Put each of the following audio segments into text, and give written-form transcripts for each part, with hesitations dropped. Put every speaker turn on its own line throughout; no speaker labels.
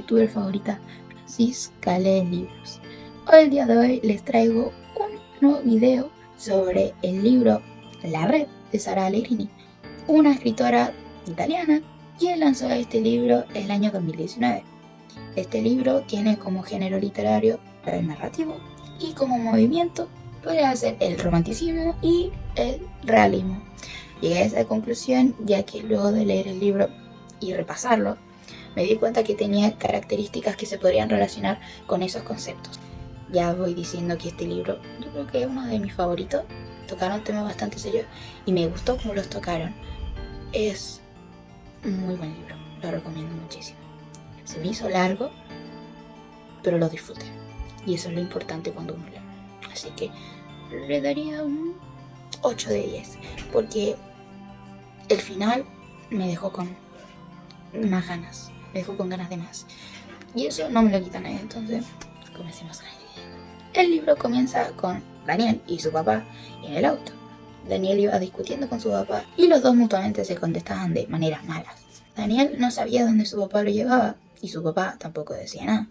youtuber favorita, Francisca Lee Libros. Hoy, el día de hoy, les traigo un nuevo video sobre el libro La Red de Sara Allegrini, una escritora italiana quien lanzó este libro el año 2019. Este libro tiene como género literario el narrativo y como movimiento podría ser el romanticismo y el realismo. Llegué a esa conclusión ya que luego de leer el libro y repasarlo, me di cuenta que tenía características que se podrían relacionar con esos conceptos. Ya voy diciendo que este libro yo creo que es uno de mis favoritos. Tocaron temas bastante serios y me gustó cómo los tocaron. Es un muy buen libro, lo recomiendo muchísimo. Se me hizo largo, pero lo disfruté. Y eso es lo importante cuando uno lee. Así que le daría un 8 de 10, porque el final me dejó con más ganas, me dejó con ganas de más. Y eso no me lo quita nadie, entonces comencemos con el video. El libro comienza con Daniel y su papá en el auto. Daniel iba discutiendo con su papá y los dos mutuamente se contestaban de maneras malas. Daniel no sabía dónde su papá lo llevaba y su papá tampoco decía nada.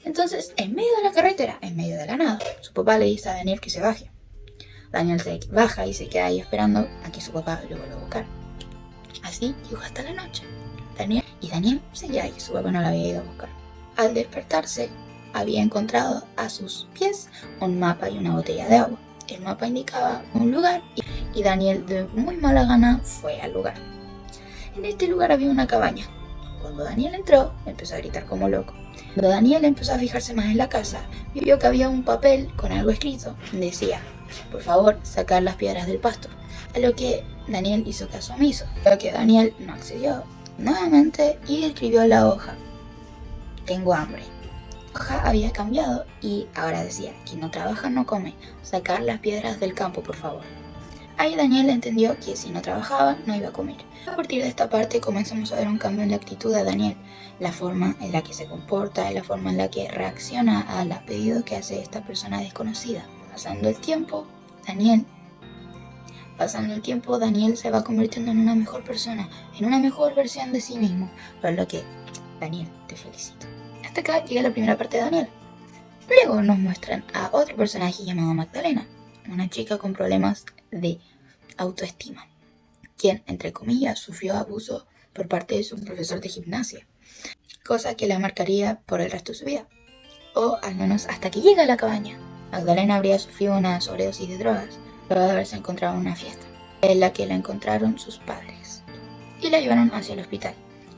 Entonces, en medio de la carretera, en medio de la nada, su papá le dice a Daniel que se baje. Daniel se baja y se queda ahí esperando a que su papá lo vuelva a buscar. Así llegó hasta la noche. Daniel seguía ahí, su papá no la había ido a buscar. Al despertarse, había encontrado a sus pies un mapa y una botella de agua. El mapa indicaba un lugar y Daniel, de muy mala gana, fue al lugar. En este lugar había una cabaña. Cuando Daniel entró, empezó a gritar como loco. Cuando Daniel empezó a fijarse más en la casa, vio que había un papel con algo escrito. Decía: por favor, sacar las piedras del pasto. A lo que Daniel hizo caso omiso. A lo que Daniel no accedió nuevamente y escribió en la hoja: tengo hambre. La hoja había cambiado y ahora decía: quien no trabaja no come. Sacar las piedras del campo, por favor. Ahí Daniel entendió que si no trabajaba, no iba a comer. A partir de esta parte comenzamos a ver un cambio en la actitud de Daniel, la forma en la que se comporta, la forma en la que reacciona a los pedidos que hace esta persona desconocida. Pasando el tiempo, Daniel se va convirtiendo en una mejor persona, en una mejor versión de sí mismo, por lo que, Daniel, te felicito. Hasta acá llega la primera parte de Daniel. Luego nos muestran a otro personaje llamado Magdalena, una chica con problemas de autoestima, quien, entre comillas, sufrió abuso por parte de su profesor de gimnasia, cosa que la marcaría por el resto de su vida, o al menos hasta que llega a la cabaña. Magdalena habría sufrido una sobredosis de drogas luego de haberse encontrado en una fiesta, en la que la encontraron sus padres y la llevaron hacia el hospital.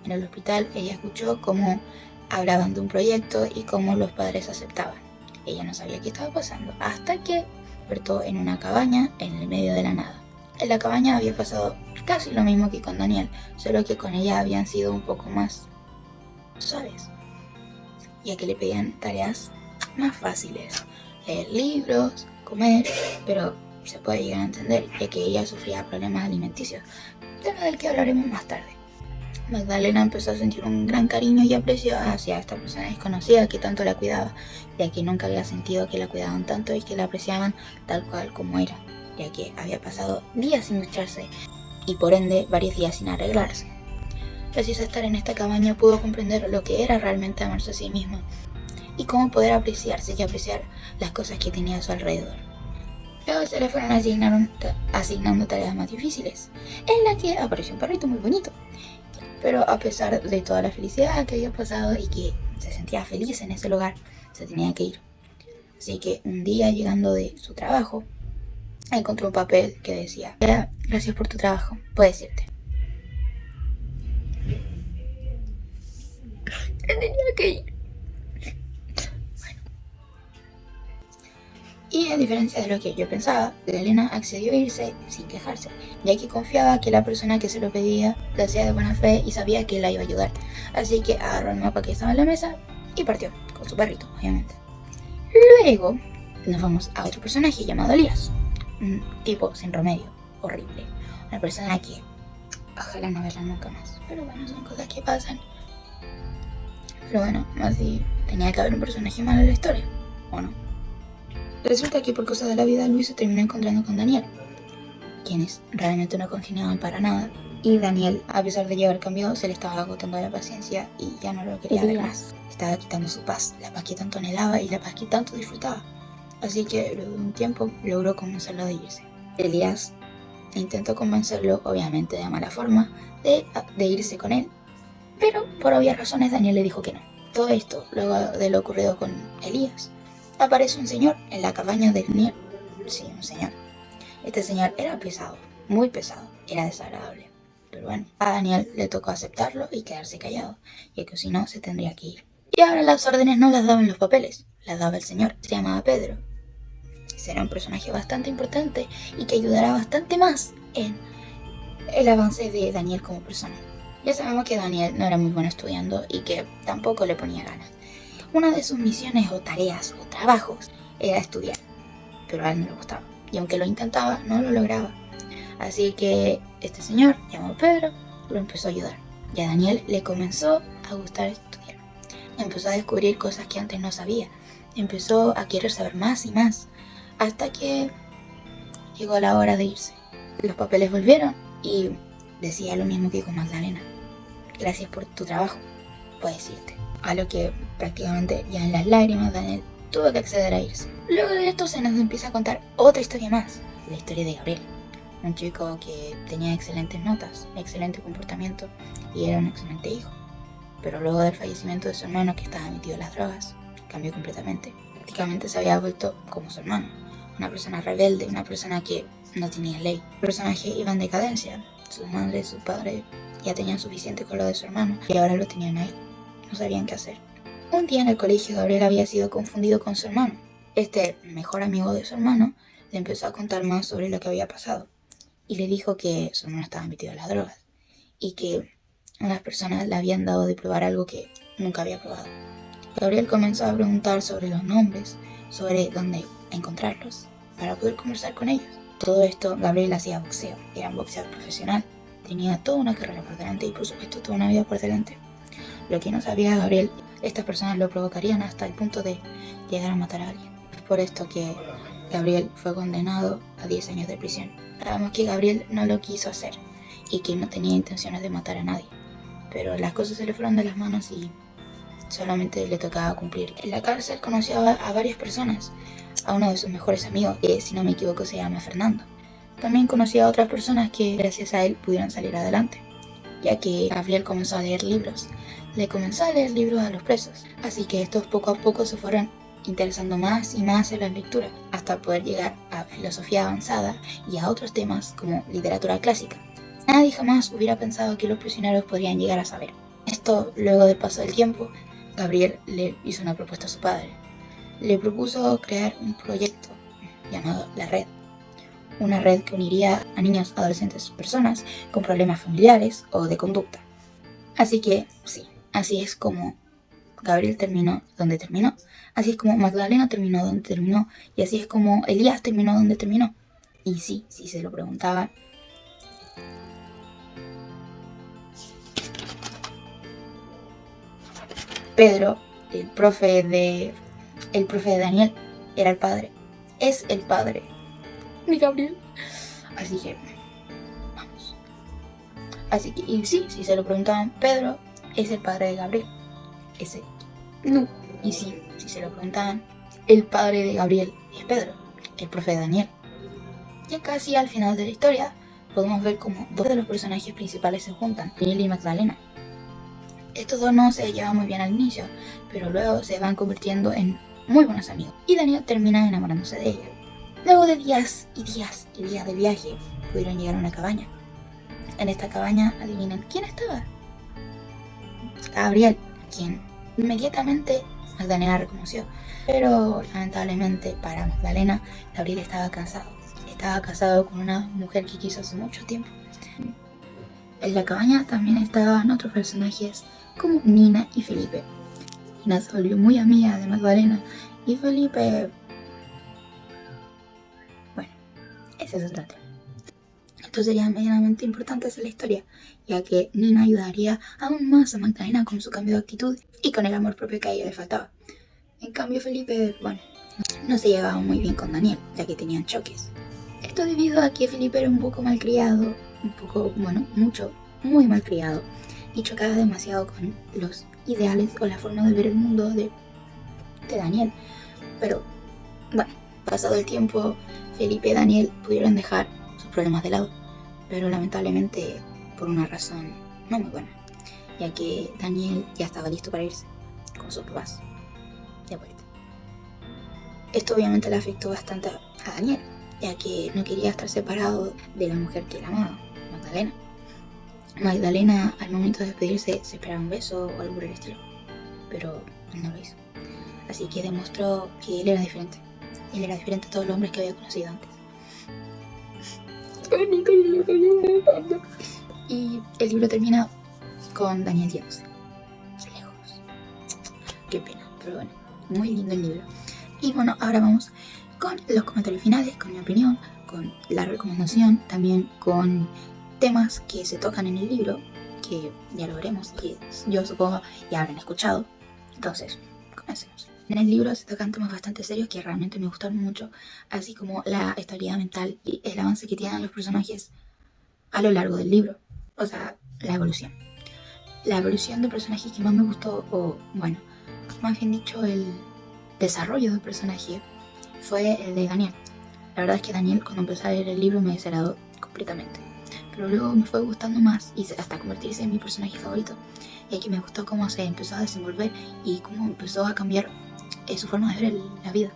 En el hospital ella escuchó cómo hablaban de un proyecto y cómo los padres aceptaban. Ella no sabía qué estaba pasando hasta que despertó en una cabaña en el medio de la nada. En la cabaña había pasado casi lo mismo que con Daniel, solo que con ella habían sido un poco más suaves, ya que le pedían tareas más fáciles, leer libros, comer, pero se puede llegar a entender, ya que ella sufría problemas alimenticios, tema del que hablaremos más tarde. Magdalena empezó a sentir un gran cariño y aprecio hacia esta persona desconocida que tanto la cuidaba, ya que nunca había sentido que la cuidaban tanto y que la apreciaban tal cual como era, ya que había pasado días sin ducharse y por ende varios días sin arreglarse. Gracias a estar en esta cabaña pudo comprender lo que era realmente amarse a sí misma y cómo poder apreciarse y apreciar las cosas que tenía a su alrededor. Luego se le fueron asignando tareas más difíciles, en la que apareció un perrito muy bonito. Pero a pesar de toda la felicidad que había pasado y que se sentía feliz en ese lugar, se tenía que ir. Así que un día, llegando de su trabajo, encontró un papel que decía: gracias por tu trabajo, puedes irte. Tenía que ir. Bueno. Y a diferencia de lo que yo pensaba, Elena accedió a irse sin quejarse, ya que confiaba que la persona que se lo pedía lo hacía de buena fe y sabía que la iba a ayudar. Así que agarró el mapa que estaba en la mesa y partió, con su perrito, obviamente. Luego nos vamos a otro personaje llamado Elías, un tipo sin remedio, horrible, una persona que ojalá no verla nunca más, pero bueno, son cosas que pasan. Pero bueno, así tenía que haber un personaje malo en la historia, ¿o no? Resulta que por cosas de la vida Luis se terminó encontrando con Daniel, quienes realmente no congeniaban para nada, Y Daniel, a pesar de llevar cambiado, se le estaba agotando la paciencia y ya no lo quería ver más. Estaba quitando su paz, la paz que tanto anhelaba y la paz que tanto disfrutaba. Así que luego de un tiempo logró convencerlo de irse. Elías intentó convencerlo, obviamente de mala forma, de irse con él. Pero por obvias razones Daniel le dijo que no. Todo esto, luego de lo ocurrido con Elías, aparece un señor en la cabaña de Daniel. Sí, un señor. Este señor era pesado, muy pesado, era desagradable. Pero bueno, a Daniel le tocó aceptarlo y quedarse callado, ya que si no se tendría que ir. Y ahora las órdenes no las daban los papeles, las daba el señor, se llamaba Pedro. Será un personaje bastante importante y que ayudará bastante más en el avance de Daniel como persona. Ya sabemos que Daniel no era muy bueno estudiando y que tampoco le ponía ganas. Una de sus misiones o tareas o trabajos era estudiar, pero a él no le gustaba. Y aunque lo intentaba, no lo lograba. Así que este señor, llamado Pedro, lo empezó a ayudar. Y a Daniel le comenzó a gustar estudiar. Empezó a descubrir cosas que antes no sabía. Empezó a querer saber más y más. Hasta que llegó la hora de irse. Los papeles volvieron y decía lo mismo que con Magdalena. Gracias por tu trabajo, puedes irte. A lo que prácticamente ya en las lágrimas Daniel tuvo que acceder a irse. Luego de esto se nos empieza a contar otra historia más. La historia de Gabriel. Un chico que tenía excelentes notas, excelente comportamiento y era un excelente hijo. Pero luego del fallecimiento de su hermano, que estaba metido en las drogas, cambió completamente. Prácticamente se había vuelto como su hermano. Una persona rebelde, una persona que no tenía ley. El personaje iba en decadencia. Su madre y su padre ya tenían suficiente con lo de su hermano y ahora lo tenían a él. No sabían qué hacer. Un día en el colegio Gabriel había sido confundido con su hermano. Este mejor amigo de su hermano le empezó a contar más sobre lo que había pasado y le dijo que su hermano estaba metido en las drogas y que unas personas le habían dado de probar algo que nunca había probado. Gabriel comenzó a preguntar sobre los nombres, sobre dónde encontrarlos, para poder conversar con ellos. Todo esto Gabriel hacía boxeo, era un boxeador profesional, tenía toda una carrera por delante y por supuesto toda una vida por delante. Lo que no sabía Gabriel, estas personas lo provocarían hasta el punto de llegar a matar a alguien. Es por esto que Gabriel fue condenado a 10 años de prisión. Sabemos que Gabriel no lo quiso hacer y que no tenía intenciones de matar a nadie, pero las cosas se le fueron de las manos y solamente le tocaba cumplir. En la cárcel conoció a varias personas, a uno de sus mejores amigos, que si no me equivoco se llama Fernando. También conoció a otras personas que gracias a él pudieron salir adelante, ya que Gabriel comenzó a leer libros. Le comenzó a leer libros a los presos, así que estos poco a poco se fueron interesando más y más en las lecturas, hasta poder llegar a filosofía avanzada y a otros temas como literatura clásica. Nadie jamás hubiera pensado que los prisioneros podrían llegar a saber. Esto, luego del paso del tiempo, Gabriel le hizo una propuesta a su padre. Le propuso crear un proyecto llamado La Red. Una red que uniría a niños, adolescentes, personas con problemas familiares o de conducta. Así que, sí, así es como Gabriel terminó donde terminó. Así es como Magdalena terminó donde terminó. Y así es como Elías terminó donde terminó. Y sí, si se lo preguntaban, Pedro, el profe de Daniel, era el padre. Es el padre de Gabriel. Así que, vamos. Así que, y sí, si se lo preguntaban, Pedro es el padre de Gabriel. Ese no. Y sí, si se lo preguntaban, el padre de Gabriel es Pedro, el profe de Daniel. Ya casi al final de la historia, podemos ver cómo dos de los personajes principales se juntan, Daniel y Magdalena. Estos dos no se llevan muy bien al inicio, pero luego se van convirtiendo en muy buenos amigos. Y Daniel termina enamorándose de ella. Luego de días y días y días de viaje, pudieron llegar a una cabaña. En esta cabaña, adivinen quién estaba. Gabriel, quien inmediatamente Magdalena reconoció. Pero lamentablemente para Magdalena, Gabriel estaba cansado. Estaba casado con una mujer que quiso hace mucho tiempo. En la cabaña también estaban otros personajes como Nina y Felipe. Nina se volvió muy amiga de Magdalena y Felipe... Bueno, ese es otro tema. Esto sería medianamente importante en la historia, ya que Nina ayudaría aún más a Magdalena con su cambio de actitud y con el amor propio que a ella le faltaba. En cambio Felipe, bueno, no se llevaba muy bien con Daniel, ya que tenían choques. Esto debido a que Felipe era un poco malcriado, muy malcriado, y chocaba demasiado con los ideales o la forma de ver el mundo de Daniel. Pero bueno, pasado el tiempo, Felipe y Daniel pudieron dejar sus problemas de lado, pero lamentablemente por una razón no muy buena, ya que Daniel ya estaba listo para irse con sus papás de vuelta. Esto obviamente le afectó bastante a Daniel, ya que no quería estar separado de la mujer que él amaba, Magdalena. Magdalena, al momento de despedirse, se esperaba un beso o algo por el estilo, pero él no lo hizo. Así que demostró que él era diferente. Él era diferente a todos los hombres que había conocido antes. Y el libro termina con Daniel yéndose lejos. Qué pena, pero bueno, muy lindo el libro. Y bueno, ahora vamos con los comentarios finales, con mi opinión, con la recomendación, también con temas que se tocan en el libro, que ya lo veremos, que yo supongo ya habrán escuchado. Entonces, comencemos. En el libro se tocan temas bastante serios que realmente me gustaron mucho, así como la estabilidad mental y el avance que tienen los personajes a lo largo del libro. O sea, la evolución. La evolución del personaje que más me gustó, o bueno, más bien dicho, el desarrollo del personaje fue el de Daniel. La verdad es que Daniel, cuando empecé a leer el libro, me desagradó completamente. Pero luego me fue gustando más y hasta convertirse en mi personaje favorito, ya que me gustó cómo se empezó a desenvolver y cómo empezó a cambiar su forma de ver la vida,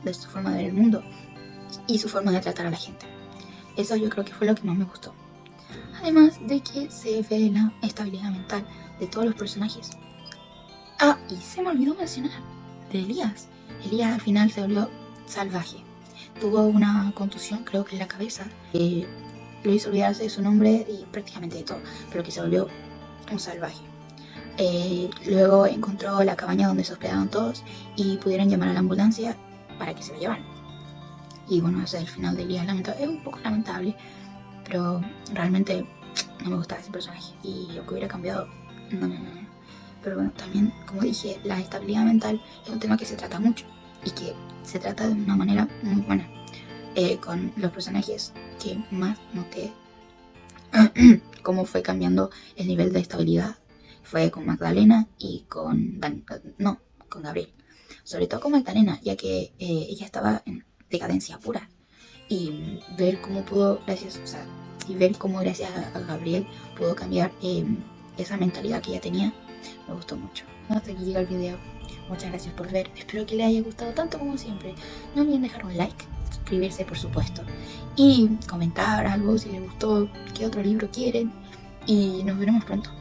de su forma de ver el mundo y su forma de tratar a la gente. Eso yo creo que fue lo que más me gustó. Además de que se ve la estabilidad mental de todos los personajes. Ah, y se me olvidó mencionar de Elías. Elías al final se volvió salvaje. Tuvo una contusión, creo que en la cabeza, que lo hizo olvidarse de su nombre y prácticamente de todo, pero que se volvió un salvaje. Luego encontró la cabaña donde se hospedaban todos y pudieron llamar a la ambulancia para que se lo llevaran. Y bueno, ese es el final de Elías. Es un poco lamentable, pero realmente no me gustaba ese personaje y lo que hubiera cambiado, no. Pero bueno, también, como dije, la estabilidad mental es un tema que se trata mucho y que se trata de una manera muy buena. Con los personajes que más noté cómo fue cambiando el nivel de estabilidad fue con Magdalena y con Gabriel. Sobre todo con Magdalena, ya que ella estaba en decadencia pura. Y ver cómo pudo, gracias a Gabriel pudo cambiar esa mentalidad que ella tenía, me gustó mucho. Hasta aquí llega el video. Muchas gracias por ver. Espero que les haya gustado tanto como siempre. No olviden dejar un like, suscribirse por supuesto, y comentar algo si les gustó, qué otro libro quieren. Y nos veremos pronto.